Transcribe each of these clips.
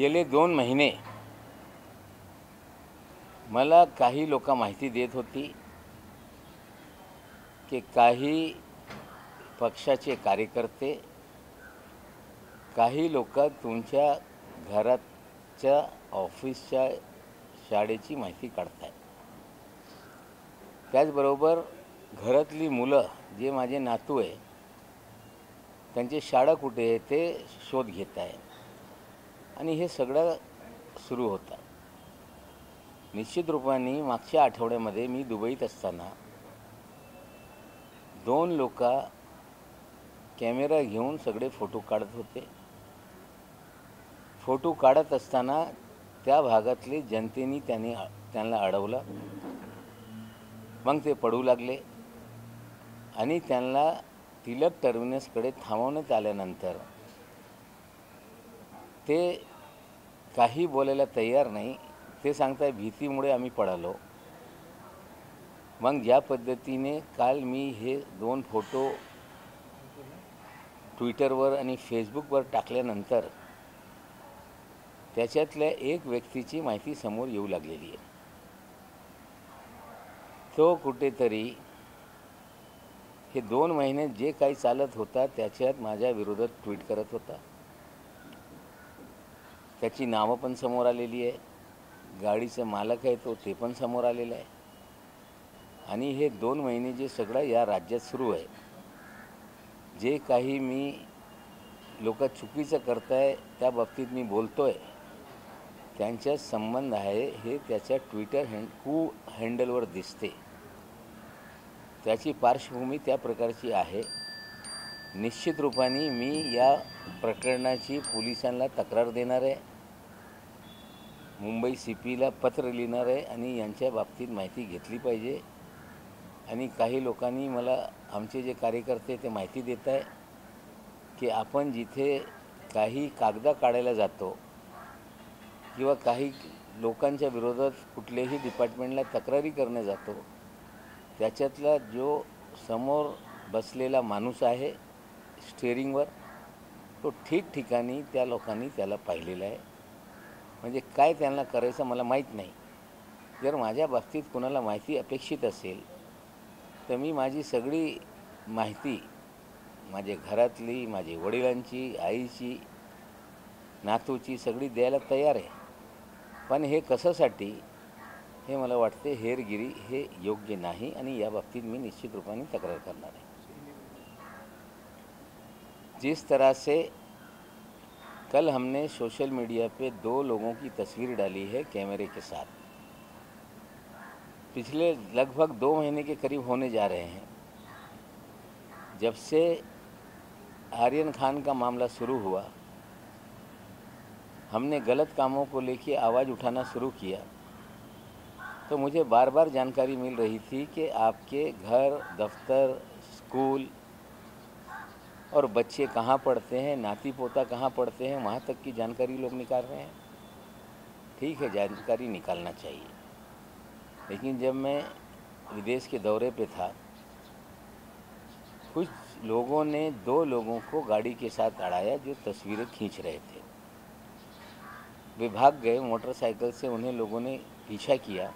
गेले 2 महिने मला काही लोक माहिती देत होती की काही पक्षाचे कार्यकर्ते, काही लोक तुमच्या घराच्या, ऑफिसच्या, शाळेची माहिती काढतात. त्याचबरोबर घरातली मुलं, जे माझे नातू आहे, त्यांची शाळा कुठे आहे ते शोध घेत आहे. आणि हे सगळं सुरू होतं. निश्चित रूपाने मागच्या आठवड्यामध्ये मी दुबईत असताना 2 लोक कॅमेरा घेऊन सगळे फोटो काढत होते. फोटो काढत असताना त्या भागातले जनतेने त्यांना अडवलं. मग ते पडू लागले आणि त्यांना तिलक टर्मिनसकडे थांबवण्यात आल्यानंतर ते काही बोलायला तयार नाही. ते सांगताय भीतीमुळे आम्ही पळालो. मग ज्या पद्धतीने काल मी हे 2 फोटो ट्विटरवर आणि फेसबुकवर टाकल्यानंतर त्याच्यातल्या एक व्यक्तीची माहिती समोर येऊ लागलेली आहे. तो कुठेतरी हे 2 महिने जे काही चालत होता त्याच्यात माझ्या विरोधात ट्विट करत होता. त्याची नावं पण समोर आलेली आहे. गाडीचा मालक आहे तो, ते पण समोर आलेला आहे. आणि हे 2 महिने जे सगळं या राज्यात सुरू आहे, जे काही मी लोक चुकीचं करताय त्या बाबतीत मी बोलतोय, त्यांचा संबंध आहे हे त्याच्या ट्विटर हँडलवर दिसते. त्याची पार्श्वभूमी त्या प्रकारची आहे. निश्चित रूपाने मी या प्रकरणाची पोलिसांना तक्रार देणार आहे. मुंबई CPला पत्र लिहिणार आहे आणि यांच्या बाबतीत माहिती घेतली पाहिजे. आणि काही लोकांनी मला, आमचे जे कार्यकर्ते, ते माहिती देत आहे की आपण जिथे काही कागदा काढायला जातो किंवा काही लोकांच्या विरोधात कुठल्याही डिपार्टमेंटला तक्रारी करणे जातो, त्याच्यातला जो समोर बसलेला माणूस आहे स्टेअरिंगवर, तो ठिकठिकाणी त्या लोकांनी त्याला पाहिलेला आहे. म्हणजे काय त्यांना करायचं मला माहीत नाही. जर माझ्या बाबतीत कोणाला माहिती अपेक्षित असेल तर मी माझी सगळी माहिती, माझ्या घरातली, माझ्या वडिलांची, आईची, नातूची सगळी द्यायला तयार आहे. पण हे कशासाठी, हे मला वाटते हेरगिरी हे योग्य नाही आणि या बाबतीत मी निश्चित रूपाने तक्रार करणार आहे. जिस तरह से कल हमने सोशल मीडिया पे 2 लोगों की तस्वीर डाली है कैमरे के साथ, पिछले लगभग 2 महीने के करीब होने जा रहे हैं, जब से आर्यन खान का मामला शुरू हुआ, हमने गलत कामों को लेकर आवाज़ उठाना शुरू किया, तो मुझे बार बार जानकारी मिल रही थी कि आपके घर, दफ्तर, स्कूल और बच्चे कहाँ पढ़ते हैं, नाती पोता कहाँ पढ़ते हैं, वहाँ तक की जानकारी लोग निकाल रहे हैं. ठीक है, जानकारी निकालना चाहिए. लेकिन जब मैं विदेश के दौरे पे था, कुछ लोगों ने 2 लोगों को गाड़ी के साथ अड़ाया जो तस्वीरें खींच रहे थे. वे भाग गए. मोटरसाइकिल से उन्हें लोगों ने पीछा किया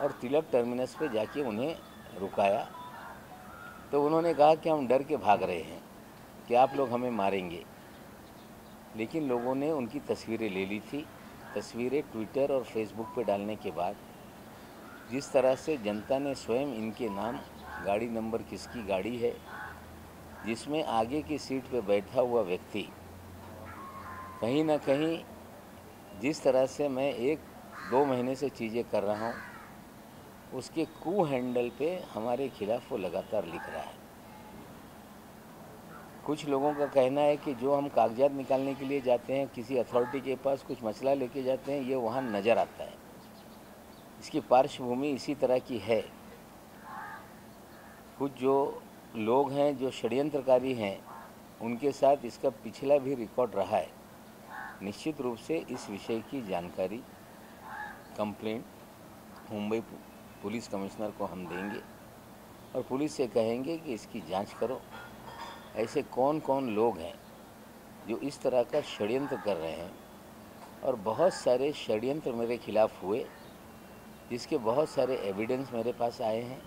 और तिलक टर्मिनस पे जाके उन्हें रुकाया. तो उन्होंने कहा कि हम डर के भाग रहे हैं कि आप लोग हमें मारेंगे. लेकिन लोगों ने उनकी तस्वीरें ले ली थी. तस्वीरें ट्विटर और फेसबुक पे डालने के बाद जिस तरह से जनता ने स्वयं इनके नाम, गाड़ी नंबर किसकी गाड़ी है, जिसमें आगे की सीट पे बैठा हुआ व्यक्ति, कहीं ना कहीं जिस तरह से मैं 1-2 महीने से चीज़ें कर रहा हूँ, उसके हैंडल पे हमारे खिलाफ वो लगातार लिख रहा है. कुछ लोगों का कहना है कि जो हम कागजात निकालने के लिए जाते हैं, किसी अथॉरिटी के पास कुछ मसला लेके जाते हैं, ये वहाँ नज़र आता है. इसकी पार्श्वभूमि इसी तरह की है. कुछ जो लोग हैं जो षड्यंत्रकारी हैं, उनके साथ इसका पिछला भी रिकॉर्ड रहा है. निश्चित रूप से इस विषय की जानकारी, कंप्लेंट मुंबई पुलिस कमिश्नर को हम देंगे और पुलिस से कहेंगे कि इसकी जांच करो. ऐसे कौन कौन लोग हैं जो इस तरह का षड्यंत्र कर रहे हैं और बहुत सारे षड्यंत्र मेरे खिलाफ हुए, जिसके बहुत सारे एविडेंस मेरे पास आए हैं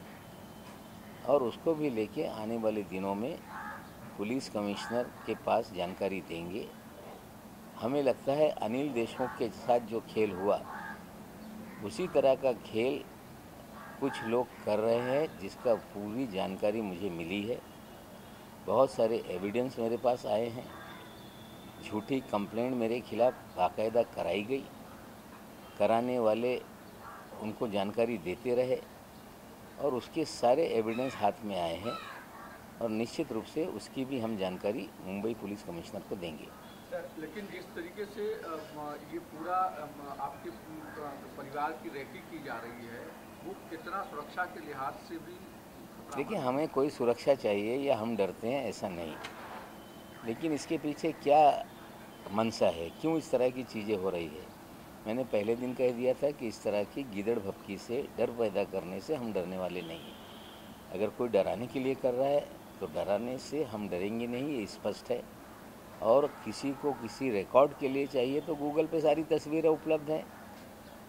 और उसको भी लेके आने वाले दिनों में पुलिस कमिश्नर के पास जानकारी देंगे। हमें लगता है अनिल देशमुख के साथ जो खेल हुआ उसी तरह का खेल कुछ लोग कर रहे हैं, जिसका पूरी जानकारी मुझे मिली है। बहुत सारे एविडेंस मेरे पास आए हैं। झूठी कंप्लेंट मेरे खिलाफ बाकायदा कराई गई, कराने वाले उनको जानकारी देते रहे और उसके सारे एविडेंस हाथ में आए हैं और निश्चित रूप से उसकी भी हम जानकारी मुंबई पुलिस कमिश्नर को देंगे। सर, लेकिन जिस तरीके से ये पूरा आपके परिवार की रैकी की जा रही है, वो कितना सुरक्षा के लिहाज से भी देखिए, हमें कोई सुरक्षा चाहिए या हम डरते हैं ऐसा नहीं, लेकिन इसके पीछे क्या मंशा है, क्यों इस तरह की चीज़ें हो रही है। मैंने पहले दिन कह दिया था कि इस तरह की गीदड़ भपकी से, डर पैदा करने से हम डरने वाले नहीं हैं। अगर कोई डराने के लिए कर रहा है तो डराने से हम डरेंगे नहीं, ये स्पष्ट है। और किसी को किसी रिकॉर्ड के लिए चाहिए तो गूगल पे सारी तस्वीरें उपलब्ध हैं।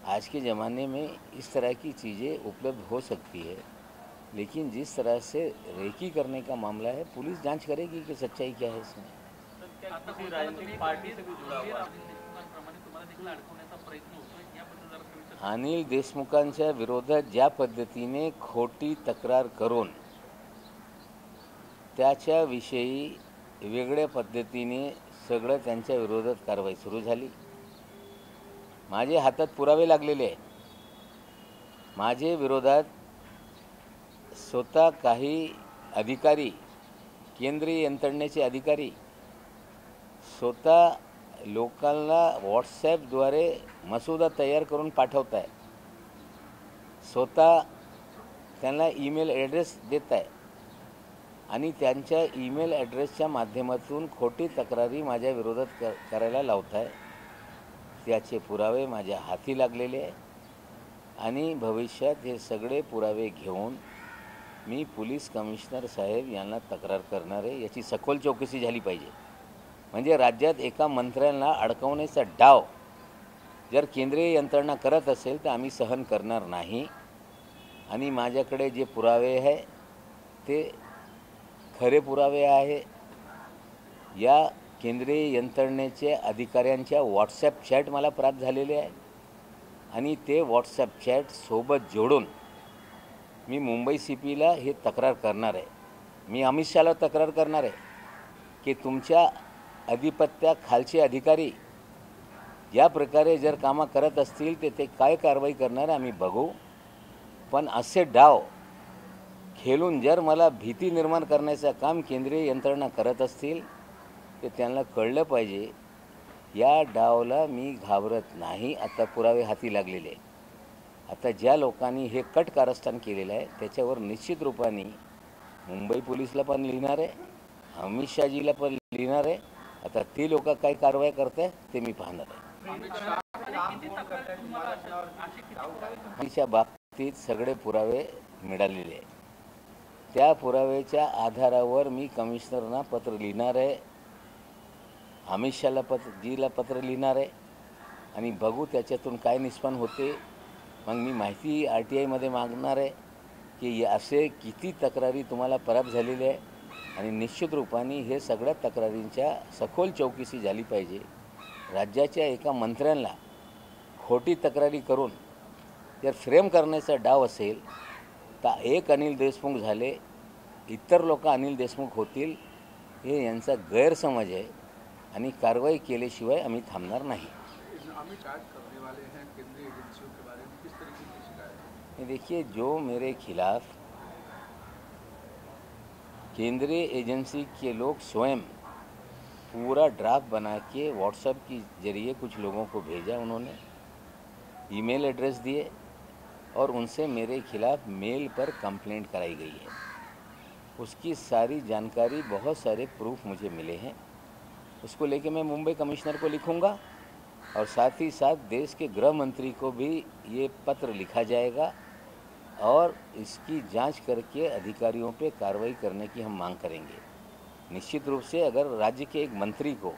आज के ज़माने में इस तरह की चीज़ें उपलब्ध हो सकती है, लेकिन जिस तरह से रेकी करने का मामला है, पुलिस जांच करेगी कि सच्चाई क्या है इसमें। किसी राजनीतिक पार्टी से भी जुड़ा हुआ है? अनिल देशमुखांच्या विरोधात ज्या पद्धतीने खोटी तक्रार करून त्याच्याविषयी वेगळ्या पद्धतीने सगळं त्यांच्या विरोधात कारवाई सुरू झाली। माझे हातात पुरावे लागलेले आहेत। माझे विरोधात स्वतः काही अधिकारी, केंद्रीय यंत्रणेचे अधिकारी स्वतः लोकांना व्हॉट्सॲपद्वारे मसुदा तयार करून पाठवत आहे, स्वतः त्यांना ईमेल ॲड्रेस देत आहे आणि त्यांच्या ईमेल ॲड्रेसच्या माध्यमातून खोटी तक्रारी माझ्या विरोधात करायला लावत आहे। त्याचे पुरावे माझ्या हाती लागलेले आहे आणि भविष्यात हे सगळे पुरावे घेऊन मी पोलीस कमिशनर साहेब यांना तक्रार करणार आहे। याची सखोल चौकशी झाली पाहिजे। म्हणजे राज्यात एका मंत्र्यांना अडकवण्याचा डाव जर केंद्रीय यंत्रणा करत असेल तर आम्ही सहन करणार नाही आणि माझ्याकडे जे पुरावे आहे ते खरे पुरावे आहे। या केंद्रीय यंत्रणेच्या अधिकाऱ्यांच्या व्हॉट्सॲप चॅट मला प्राप्त झालेले आहे आणि ते व्हॉट्सॲप चॅट सोबत जोडून मी मुंबई CPला हे तक्रार करणार आहे। मी अमित शहाला तक्रार करणार आहे की तुमच्या अधिपत्याखालचे अधिकारी या प्रकारे जर कामं करत असतील तर ते काय कारवाई करणार आम्ही बघू। पण असे डाव खेळून जर मला भीती निर्माण करण्याचं काम केंद्रीय यंत्रणा करत असतील तर त्यांना कळलं पाहिजे या डावला मी घाबरत नाही। आता पुरावे हाती लागलेले आहे। आता ज्या लोकांनी हे कट कारस्थान केलेलं आहे त्याच्यावर निश्चित रूपाने मुंबई पोलिसला पण लिहिणार आहे, अमित शहाजीला पण लिहिणार आहे। आता ते लोक काय कारवाई करते ते मी पाहणार आहे। तिच्या बाबतीत सगळे पुरावे मिळालेले आहे। त्या पुराव्याच्या आधारावर मी कमिशनरना पत्र लिहिणार आहे, अमित शहाला पत्र लिहिणार आहे आणि बघू त्याच्यातून काय निष्पन्न होते। मग मी माहिती RTIमध्ये मागणार आहे की असे किती तक्रारी तुम्हाला प्राप्त झालेल्या आहे आणि निश्चित रूपाने हे सगळ्या तक्रारींच्या सखोल चौकशी झाली पाहिजे। राज्याच्या एका मंत्र्यांना खोटी तक्रारी करून जर फ्रेम करण्याचा डाव असेल तर एक अनिल देशमुख झाले, इतर लोक अनिल देशमुख होतील, हे यांचा गैरसमज आहे आणि कारवाई केल्याशिवाय आम्ही थांबणार नाही। देखिए, जो मेरे खिलाफ केंद्रीय एजेंसी के लोग स्वयं पूरा ड्राफ्ट बना के व्हाट्सएप के ज़रिए कुछ लोगों को भेजा, उन्होंने ईमेल एड्रेस दिए और उनसे मेरे खिलाफ मेल पर कंप्लेंट कराई गई है। उसकी सारी जानकारी, बहुत सारे प्रूफ मुझे मिले हैं। उसको लेके मैं मुंबई कमिश्नर को लिखूंगा और साथ ही साथ देश के गृह मंत्री को भी ये पत्र लिखा जाएगा और इसकी जांच करके अधिकारियों पे कार्रवाई करने की हम मांग करेंगे। निश्चित रूप से अगर राज्य के एक मंत्री को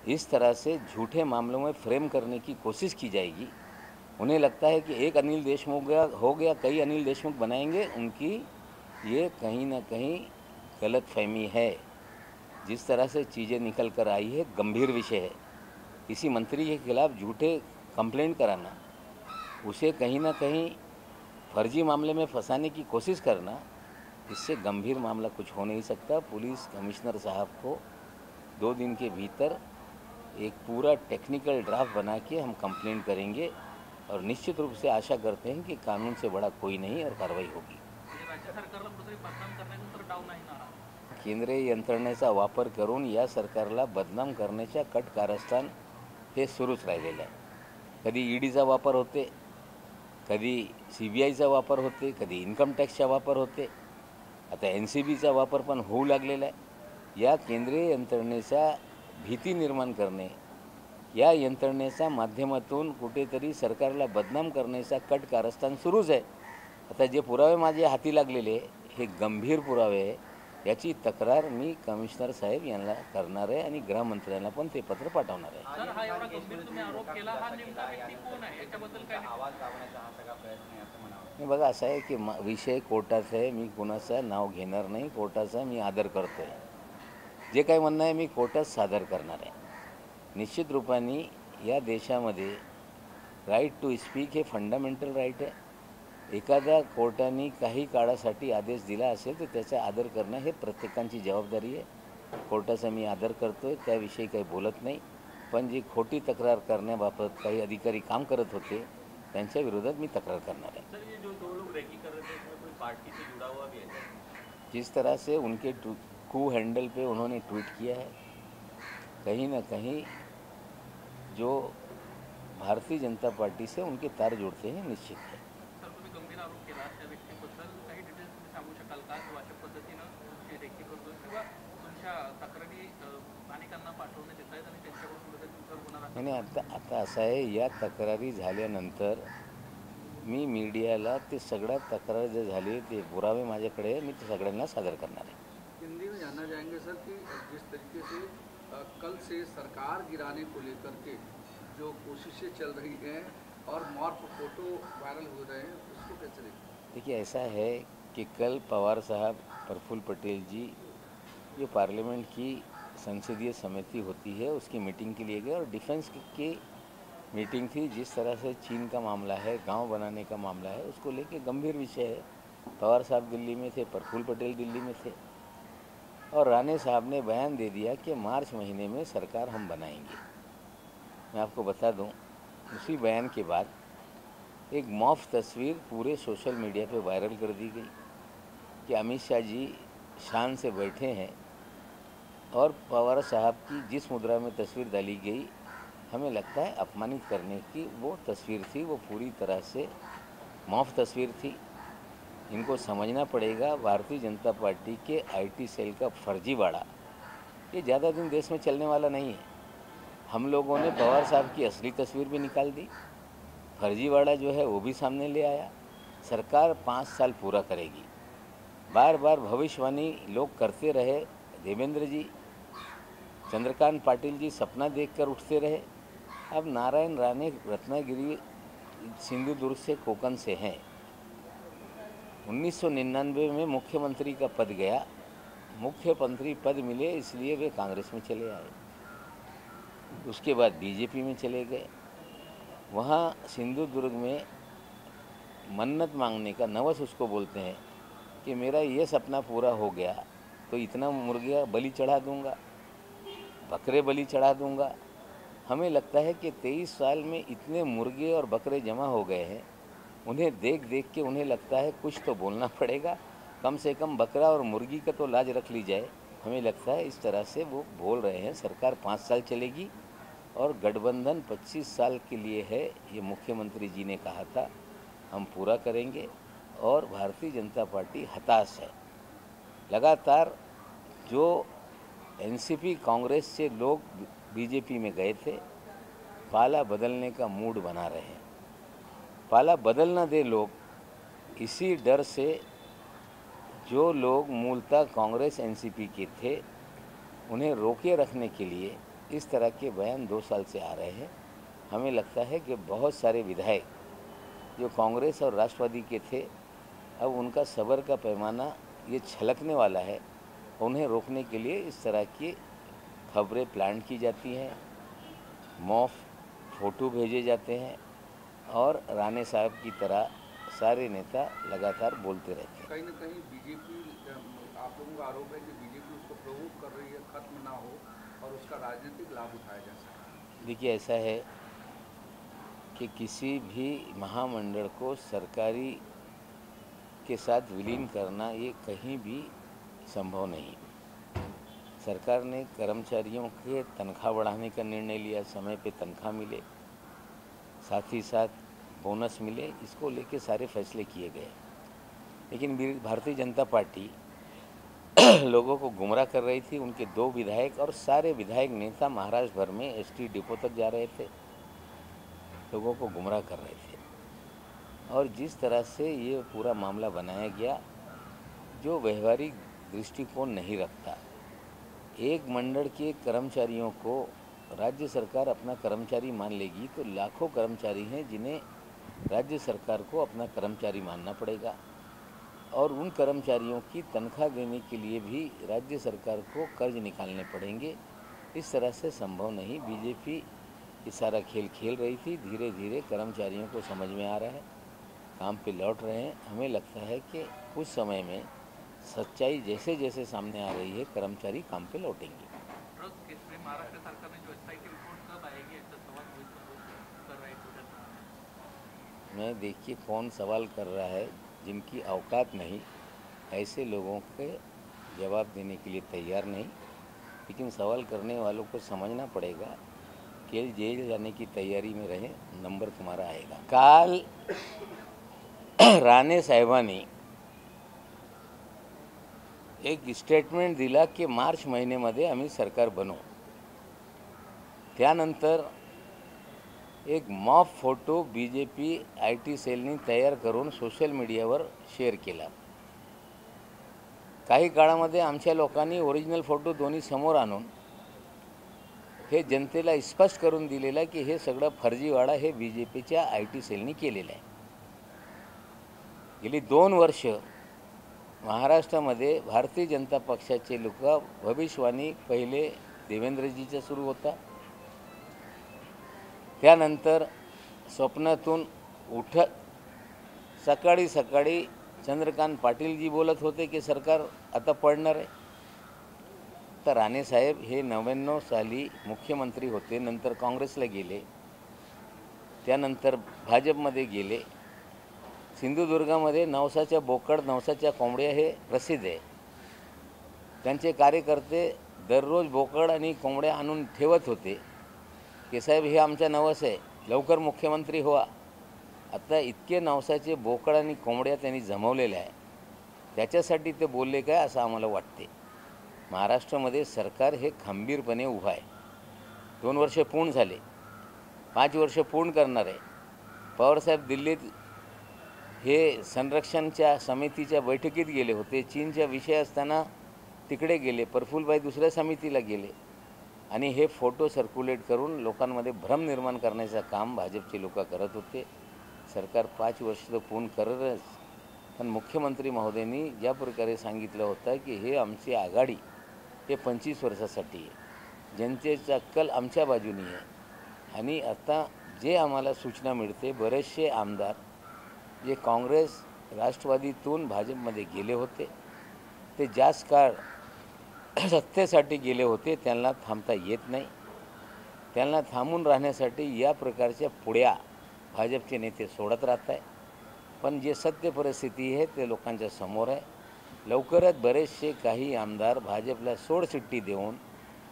इस तरह से झूठे मामलों में फ्रेम करने की कोशिश की जाएगी। उन्हें लगता है कि एक अनिल देशमुख हो गया कई अनिल देशमुख बनाएंगे, उनकी ये कहीं ना कहीं गलतफहमी है। जिस तरह से चीज़ें निकल कर आई है गंभीर विषय है। किसी मंत्री के खिलाफ झूठे कंप्लेंट कराना, उसे कहीं ना कहीं फर्जी मामले में फंसाने की कोशिश करना, इससे गंभीर मामला कुछ हो नहीं सकता। पुलिस कमिश्नर साहब को 2 दिन के भीतर एक पूरा टेक्निकल ड्राफ्ट बना के हम कंप्लेंट करेंगे और निश्चित रूप से आशा करते हैं कि कानून से बड़ा कोई नहीं और कार्रवाई होगी। राज्य सरकारला कुठेतरी बदनाम करण्याचं तर डाव नाही ना? केंद्रीय यंत्रणेचा वापर करून या सरकारला बदनाम करण्याच्या कट कारस्थान हे सुरूच राहिलेलं आहे। कधी ईडीचा वापर होते, कधी CBIचा वापर होते, कधी इन्कम टॅक्सचा वापर होते, आता NCBचा वापर पण होऊ लागलेला आहे। या केंद्रीय यंत्रणेचा भीती निर्माण करणे, या यंत्रणेच्या माध्यमातून कुठेतरी सरकारला बदनाम करण्याचा कट कारस्थान सुरूच आहे। आता जे पुरावे माझ्या हाती लागलेले हे गंभीर पुरावे आहे, याची तक्रार मी कमिशनर साहेब यांना करणार आहे आणि गृहमंत्र्यांना पण ते पत्र पाठवणार आहे। सर, हा एवढा गंभीर तुम्ही आरोप केला, हा नेमका व्यक्ती कोण आहे याच्याबद्दल काय आवाज दाबण्याचा हा सगळा प्रयत्न आहे असं म्हणावं. नाही बघा, असं आहे की विषय कोर्टाचा आहे, मी कोणाचं नाव घेणार नाही, कोर्टाचा मी आदर करतो आहे। जे काही म्हणणं आहे मी कोर्टात सादर करणार आहे। निश्चित रूपाने या देशामध्ये राईट टू स्पीक हे फंडामेंटल राईट आहे। एखाद्या कोर्टाने काही काळासाठी आदेश दिला असेल तर त्याचा आदर करणं हे प्रत्येकाची जबाबदारी आहे। कोर्टाचा मी आदर करतो आहे, त्याविषयी काही बोलत नाही। पण जी खोटी तक्रार करण्याबाबत काही अधिकारी काम करत होते त्यांच्या विरोधात मी तक्रार करणार आहे। सर, ये जो 2 लोग रैकी कर रहे थे इसमें कोई पार्टी से जुड़ा हुआ भी है? जिस तरह से उनके कू हैंडल पे उन्होंने ट्वीट किया है, कहीं ना कहीं जो भारतीय जनता पार्टी से उनके तार जुड़ते हैं, निश्चित है। सर, तुम्ही गंभीर आरोप केला त्या व्यक्तीबद्दल काही डिटेल्स तुम्ही सांगू शकाल का? तो अशा पद्धतीनं तुमची रेकी करतो किंवा तुमच्या तक्रारी अनेकांना पाठवण्यात येत आहेत आणि त्यांच्याकडून तुमच्यावर होणार आहे? आणि आता असं आहे, या तक्रारी झाल्यानंतर मी मीडियाला ते सगळ्या तक्रार जे झाली ते पुरावे माझ्याकडे आहे, मी ते सगळ्यांना सादर करणार आहे। हिंदी में जानना चाहेंगे सर कि जिस तरीके से कल से सरकार गिराने को लेकर के जो कोशिशें चल रही हैं और मॉर्फ फोटो वायरल हो रहे हैं, उसको कैसे देखते? देखिए, ऐसा है कि कल पवार साहब, प्रफुल्ल पटेल जी जो पार्लियामेंट की संसदीय समिति होती है उसकी मीटिंग के लिए गए और डिफेंस की मीटिंग थी। जिस तरह से चीन का मामला है, गांव बनाने का मामला है, उसको लेके गंभीर विषय है। पवार साहब दिल्ली में थे, प्रफुल्ल पटेल दिल्ली में थे और राणे साहब ने बयान दे दिया कि मार्च महीने में सरकार हम बनाएंगे। मैं आपको बता दूं, उसी बयान के बाद एक मॉफ तस्वीर पूरे सोशल मीडिया पे वायरल कर दी गई कि अमित शाह जी शान से बैठे हैं और पवार साहब की जिस मुद्रा में तस्वीर डाली गई, हमें लगता है अपमानित करने की वो तस्वीर थी। वो पूरी तरह से मॉफ तस्वीर थी। इनको समझना पड़ेगा, Bharatiya Janata party K IT sale का फर्जीवाड़ा ये ज़्यादा दिन देश में चलने वाला नहीं है। हम लोगों ने पवार साहब की असली तस्वीर भी निकाल दी, फर्जीवाड़ा जो है वो भी सामने ले आया। सरकार 5 साल पूरा करेगी। बार बार भविष्यवाणी लोग करते रहे, देवेंद्र जी, चंद्रकांत पाटिल जी सपना देखकर उठते रहे। अब नारायण राणे रत्नागिरी सिंधुदुर्ग से कोकण से हैं। 1999 में मुख्यमंत्री का पद गया, मुख्यमंत्री पद मिले इसलिए वे कांग्रेस में चले आए। उसके बाद बीजेपी में चले गए। वहाँ सिंधुदुर्ग में मन्नत मांगने का, नवस उसको बोलते हैं, कि मेरा ये सपना पूरा हो गया तो इतना मुर्गियाँ बलि चढ़ा दूंगा, बकरे बलि चढ़ा दूंगा। हमें लगता है कि 23 साल में इतने मुर्गे और बकरे जमा हो गए हैं, उन्हें देख देख के उन्हें लगता है कुछ तो बोलना पड़ेगा, कम से कम बकरा और मुर्गी का तो लाज रख ली जाए। हमें लगता है इस तरह से वो बोल रहे हैं। सरकार 5 साल चलेगी और गठबंधन 25 साल के लिए है, ये मुख्यमंत्री जी ने कहा था। हम पूरा करेंगे और भारतीय जनता पार्टी हताश है। लगातार जो NCP कांग्रेस से लोग बीजेपी में गए थे, पाला बदलने का मूड बना रहे हैं। पाला बदल न दे लोग, इसी डर से जो लोग मूलतः कांग्रेस NCP के थे उन्हें रोके रखने के लिए इस तरह के बयान 2 साल से आ रहे हैं। हमें लगता है कि बहुत सारे विधायक जो कांग्रेस और राष्ट्रवादी के थे, अब उनका सब्र का पैमाना ये छलकने वाला है। उन्हें रोकने के लिए इस तरह की खबरें प्लान की जाती हैं, मॉफ फ़ोटो भेजे जाते हैं और राणे साहब की तरह सारे नेता लगातार बोलते रहते हैं। कहीं ना कहीं बीजेपी, आप लोगों का आरोप है कि बीजेपी उसको प्रवोक कर रही है, खत्म ना हो और उसका राजनीतिक लाभ उठाया जा सके। देखिए, ऐसा है कि किसी भी महामंडल को सरकारी के साथ विलीन करना ये कहीं भी संभव नहीं। सरकार ने कर्मचारियों के तनख्वाह बढ़ाने का निर्णय लिया, समय पे तनख्वाह मिले, साथ ही साथ बोनस मिले, इसको लेके सारे फैसले किए गए। लेकिन भारतीय जनता पार्टी लोगों को गुमराह कर रही थी। उनके 2 विधायक और सारे विधायक नेता महाराष्ट्र भर में एसटी डिपो तक जा रहे थे, लोगों को गुमराह कर रहे थे। और जिस तरह से ये पूरा मामला बनाया गया, जो व्यवहारिक दृष्टिकोण नहीं रखता, एक मंडल के कर्मचारियों को राज्य सरकार अपना कर्मचारी मान लेगी तो लाखों कर्मचारी हैं जिन्हें राज्य सरकार को अपना कर्मचारी मानना पड़ेगा और उन कर्मचारियों की तनख्वाह देने के लिए भी राज्य सरकार को कर्ज निकालने पड़ेंगे। इस तरह से संभव नहीं। बीजेपी ये सारा खेल खेल रही थी। धीरे धीरे कर्मचारियों को समझ में आ रहा है, काम पे लौट रहे हैं। हमें लगता है कि कुछ समय में सच्चाई जैसे जैसे सामने आ रही है, कर्मचारी काम पे लौटेंगे। ड्रग्स केस में महाराष्ट्र सरकार ने जो एसआईटी रिपोर्ट कब आएगी, ऐसा सवाल मोहित बंधू कर रहे हैं ट्विटर पर। मैं देखिए कौन सवाल कर रहा है, जिनकी औकात नहीं, ऐसे लोगों के जवाब देने के लिए तैयार नहीं। लेकिन सवाल करने वालों को समझना पड़ेगा कि जेल जाने की तैयारी में रहे, नंबर तुम्हारा आएगा। काल राणे साहेबांनी एक स्टेटमेंट दिला की मार्च महिन्यामध्ये आम्ही सरकार बनवू। त्यानंतर एक मॉफ फोटो बीजेपी IT सेलनी तयार करून सोशल मीडियावर शेअर केला। काही काळामध्ये आमच्या लोकांनी ओरिजिनल फोटो दोन्ही समोर आणून हे जनतेला स्पष्ट करून दिलेला की हे सगळं फर्जीवाडा हे बीजेपीच्या IT सेलनी केलेलं आहे। गेली 2 वर्ष महाराष्ट्रामध्ये भारतीय जनता पक्षाचे लोक भविष्यवाणी पहिले देवेंद्रजीचा सुरू होता, त्यानंतर स्वप्नातून उठत सकाळी सकाळी चंद्रकांत पाटीलजी बोलत होते की सरकार आता पडणार आहे। तर राणे साहेब हे 99 साली मुख्यमंत्री होते, नंतर काँग्रेसला गेले, त्यानंतर भाजपमध्ये गेले। सिंधुदुर्गामध्ये नवसाच्या बोकड, नवसाच्या कोंबड्या हे प्रसिद्ध आहे। त्यांचे कार्यकर्ते दररोज बोकड आणि कोंबड्या आणून ठेवत होते की साहेब हे आमचा नवस आहे, लवकर मुख्यमंत्री व्हा। आता इतके नवसाचे बोकड आणि कोंबड्या त्यांनी जमवलेले आहे, त्याच्यासाठी ते बोलले काय असं आम्हाला वाटते। महाराष्ट्रामध्ये सरकार हे खंबीरपणे उभा आहे। 2 वर्ष पूर्ण झाले, 5 वर्ष पूर्ण करणार आहे। पवारसाहेब दिल्लीत हे संरक्षणच्या समितीच्या बैठकीत गेले होते, चीनचा विषय असताना तिकडे गेले, प्रफुल्लभाई दुसऱ्या समितीला गेले आणि हे फोटो सर्क्युलेट करून लोकांमध्ये भ्रम निर्माण करण्याचं काम भाजपचे लोक करत होते। सरकार 5 वर्ष तर पूर्ण करतच, पण मुख्यमंत्री महोदयांनी ज्या प्रकारे सांगितलं होतं की हे आमची आघाडी हे 25 वर्षासाठी आहे, जनतेचा कल आमच्या बाजूनी आहे। आणि आता जे आम्हाला सूचना मिळते, बरेचसे आमदार जे काँग्रेस राष्ट्रवादीतून भाजपमध्ये गेले होते, ते जास्त काळ सत्तेसाठी गेले होते, त्यांना थांबता येत नाही। त्यांना थांबून राहण्यासाठी या प्रकारच्या पुड्या भाजपचे नेते सोडत राहत आहे। पण जे सत्य परिस्थिती आहे ते लोकांच्या समोर आहे। लवकरच बरेचसे काही आमदार भाजपला सोडचिठ्ठी देऊन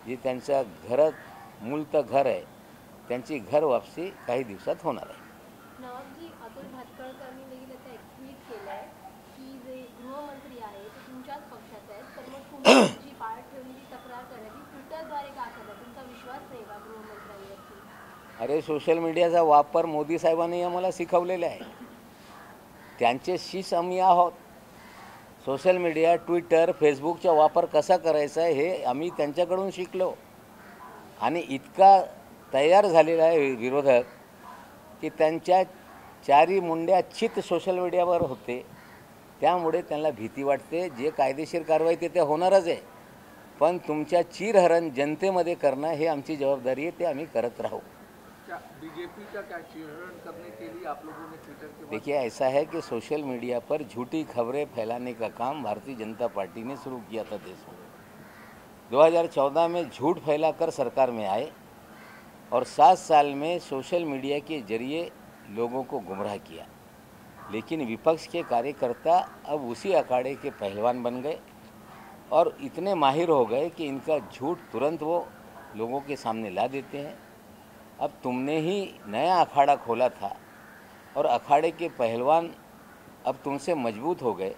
जे त्यांच्या घरात मूलतः घर आहे त्यांची घर वापसी काही दिवसात होणार आहे। नवाबजी, अतुल भातखळकरांनी देखील आता एक ट्विट केलं आहे की जे गृहमंत्री आहे ते तुमच्याच पक्षात आहेत, तर मग तुम्ही जी पाळ ठेवलेली तक्रार करण्याची ट्विटरद्वारे का करता? तुमचा विश्वास नाही का गृहमंत्र्यांवरती? अरे सोशल मीडियाचा वापर मोदी साहेबांनी आम्हाला शिकवलेला आहे, त्यांच्याशीच आम्ही आहोत। सोशल मीडिया, ट्विटर, फेसबुकचा वापर कसा करायचा हे आम्ही त्यांच्याकडून शिकलो। आणि इतका तयार झालेला आहे विरोधक की त्यांच्या चारी मुंड्या चित सोशल मीडियावर होते, त्यामुळे त्यांना भीती वाटते. जे कायदेशीर कारवाई ते होणारच आहे, पण तुमच्या चीरहरण जनतेमध्ये करणं हे आमची जबाबदारी आहे, ते आम्ही करत राहू. क्या बीजेपी का क्या चीरहरण करने के लिए आप लोगों ने ट्विटर के बाद देखिए, ऐसा है कि सोशल मीडिया पर झूठी खबरें फैलाने का काम भारतीय जनता पार्टी ने शुरू किया था देश में. 2014 में झूठ फैलाकर सरकार में आए और 7 साल में सोशल मीडिया के जरिए लोगों को गुमराह किया. लेकिन विपक्ष के कार्यकर्ता अब उसी अखाड़े के पहलवान बन गए और इतने माहिर हो गए कि इनका झूठ तुरंत वो लोगों के सामने ला देते हैं. अब तुमने ही नया अखाड़ा खोला था और अखाड़े के पहलवान अब तुमसे मजबूत हो गए,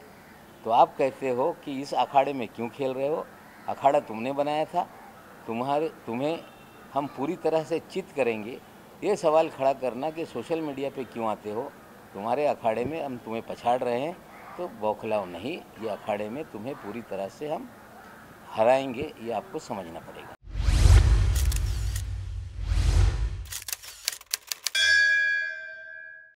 तो आप कहते हो कि इस अखाड़े में क्यों खेल रहे हो? अखाड़ा तुमने बनाया था, तुम्हें हम पूरी तरह से चित करेंगे. ये सवाल खड़ा करना कि सोशल मीडिया पे क्यों आते हो, तुम्हारे अखाड़े में हम तुम्हें पछाड़ रहे हैं, तो बौखलाओ नहीं. ये अखाड़े में तुम्हें पूरी तरह से हम हराएंगे, ये आपको समझना पड़ेगा.